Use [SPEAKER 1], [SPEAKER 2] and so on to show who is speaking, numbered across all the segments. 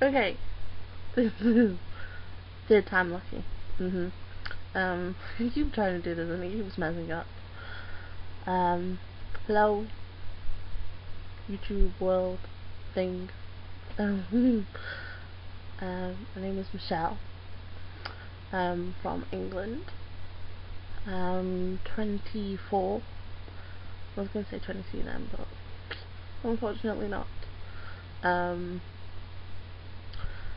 [SPEAKER 1] Okay. This is third time lucky. He keeps trying to do this and he keeps messing up. Hello, YouTube world thing. My name is Michelle. From England. 24. I was going to say 22 then, but unfortunately not.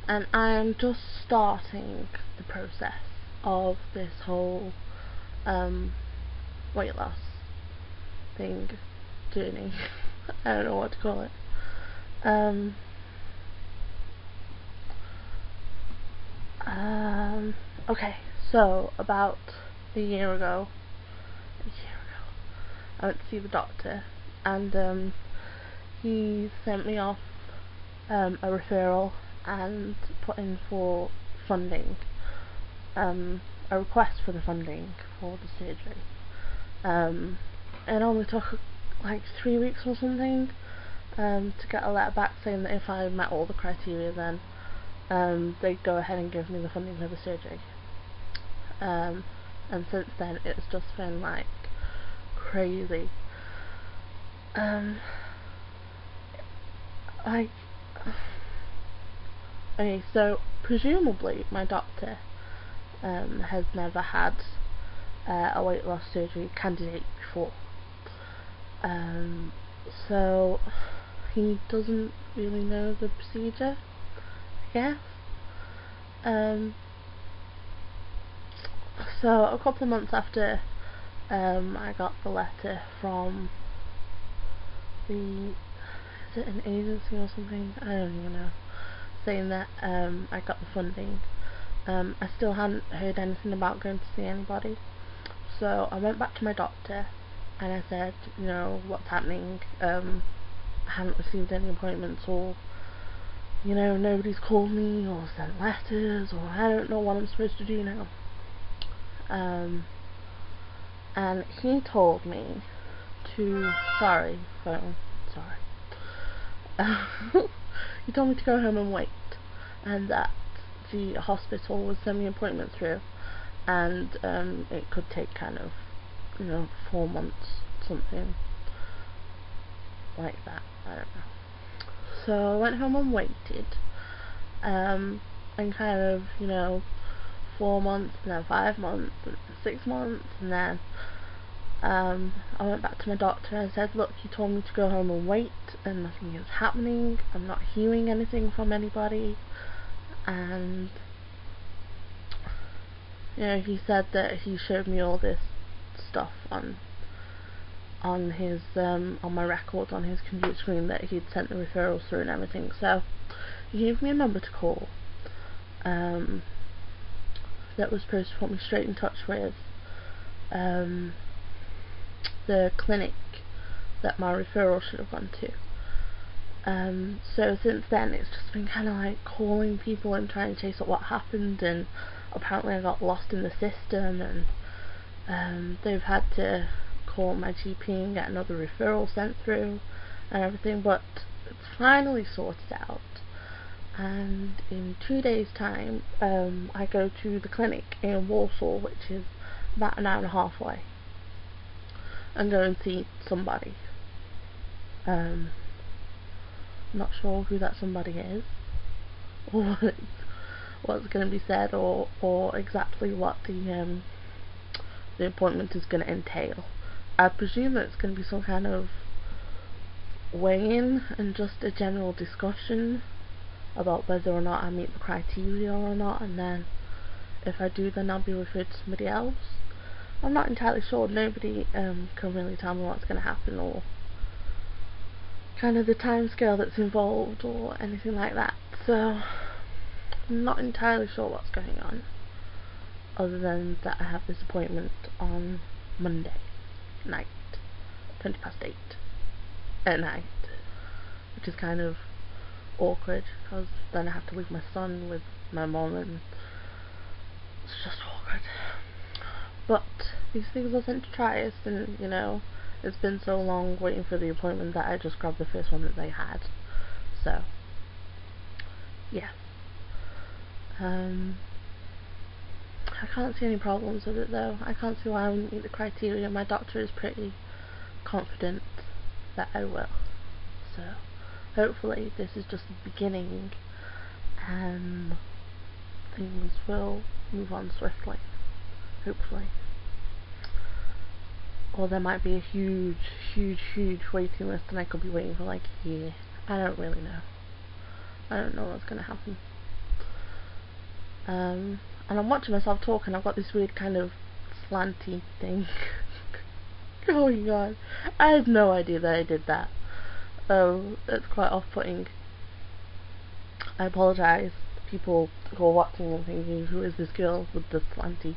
[SPEAKER 1] And I'm just starting the process of this whole weight loss thing, journey. I don't know what to call it. Okay, so about a year ago, I went to see the doctor, and he sent me off a referral and put in for funding, a request for the funding for the surgery. It only took like 3 weeks or something to get a letter back saying that if I met all the criteria, then they'd go ahead and give me the funding for the surgery. And since then it's just been like crazy. Okay, so presumably my doctor has never had a weight loss surgery candidate before, so he doesn't really know the procedure, I guess. So a couple of months after I got the letter from is it an agency or something? I don't even know. Saying that I got the funding. I still hadn't heard anything about going to see anybody. So I went back to my doctor and I said, you know, what's happening? I haven't received any appointments, or you know, nobody's called me or sent letters, or I don't know what I'm supposed to do now. And he told me to sorry. He told me to go home and wait, and that the hospital would send me appointments through, and it could take kind of, you know, 4 months, something like that. I don't know. So I went home and waited, and kind of, you know, 4 months, and then 5 months, and 6 months, and then I went back to my doctor and said, look, you told me to go home and wait, and nothing is happening. I'm not hearing anything from anybody. And you know, he said that he showed me all this stuff on his on my record on his computer screen, that he'd sent the referrals through and everything. So he gave me a number to call that was supposed to put me straight in touch with the clinic that my referral should have gone to. So since then it's just been kind of like calling people and trying to chase up what happened, and apparently I got lost in the system, and they've had to call my GP and get another referral sent through and everything, but it's finally sorted out. And in 2 days time I go to the clinic in Warsaw, which is about an hour and a half away, and go and see somebody. Not sure who that somebody is, or what's going to be said, or exactly what the appointment is going to entail. I presume that it's going to be some kind of weigh-in and just a general discussion about whether or not I meet the criteria or not, and then if I do, then I'll be referred to somebody else. I'm not entirely sure. Nobody can really tell me what's going to happen, or kind of the time scale that's involved, or anything like that. So I'm not entirely sure what's going on, other than that I have this appointment on Monday night, 8:20 at night, which is kind of awkward, because then I have to leave my son with my mom, and it's just awkward. But these things are sent to try us, and you know, it's been so long waiting for the appointment that I just grabbed the first one that they had. So yes. I can't see any problems with it though. I can't see why I wouldn't meet the criteria. My doctor is pretty confident that I will. So hopefully this is just the beginning and things will move on swiftly. Hopefully. Or there might be a huge waiting list and I could be waiting for like a year. I don't really know. I don't know what's going to happen. And I'm watching myself talk and I've got this weird kind of slanty thing going on. I had no idea that I did that. Oh, it's quite off-putting. I apologise to people who are watching and thinking, who is this girl with the slanty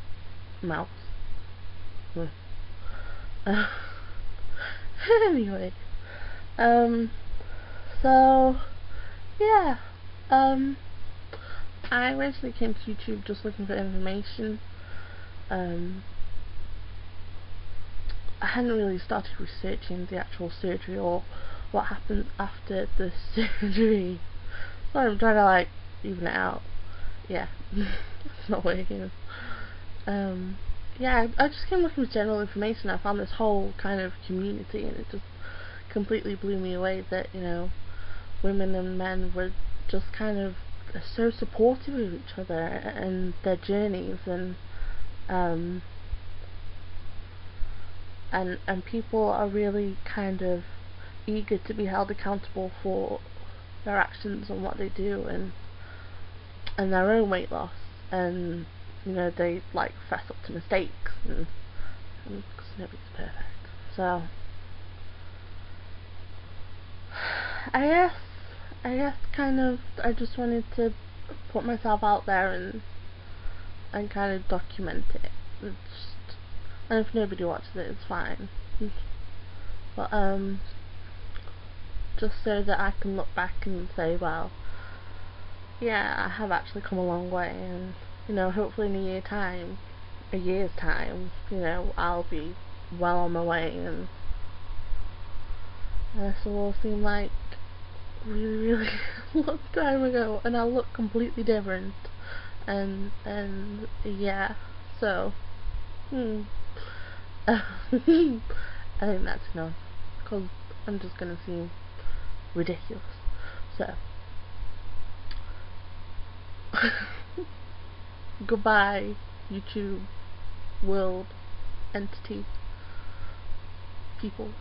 [SPEAKER 1] mouth? Anyway, so yeah, I eventually came to YouTube just looking for information. I hadn't really started researching the actual surgery or what happened after the surgery. So I'm trying to like even it out. Yeah, it's not working. Yeah, I just came looking for general information. I found this whole kind of community and it just completely blew me away that, you know, women and men were just kind of so supportive of each other and their journeys, and people are really kind of eager to be held accountable for their actions and what they do and their own weight loss, and you know, they like fess up to mistakes and because nobody's perfect. So I guess kind of I just wanted to put myself out there and kind of document it. It's just, and if nobody watches it, it's fine. But just so that I can look back and say, well, yeah, I have actually come a long way, and you know, hopefully in a year's time, you know, I'll be well on my way, and this will all seem like really long time ago, and I'll look completely different, and yeah, so I think that's enough, because I'm just gonna seem ridiculous. So goodbye, YouTube, world, entity, people.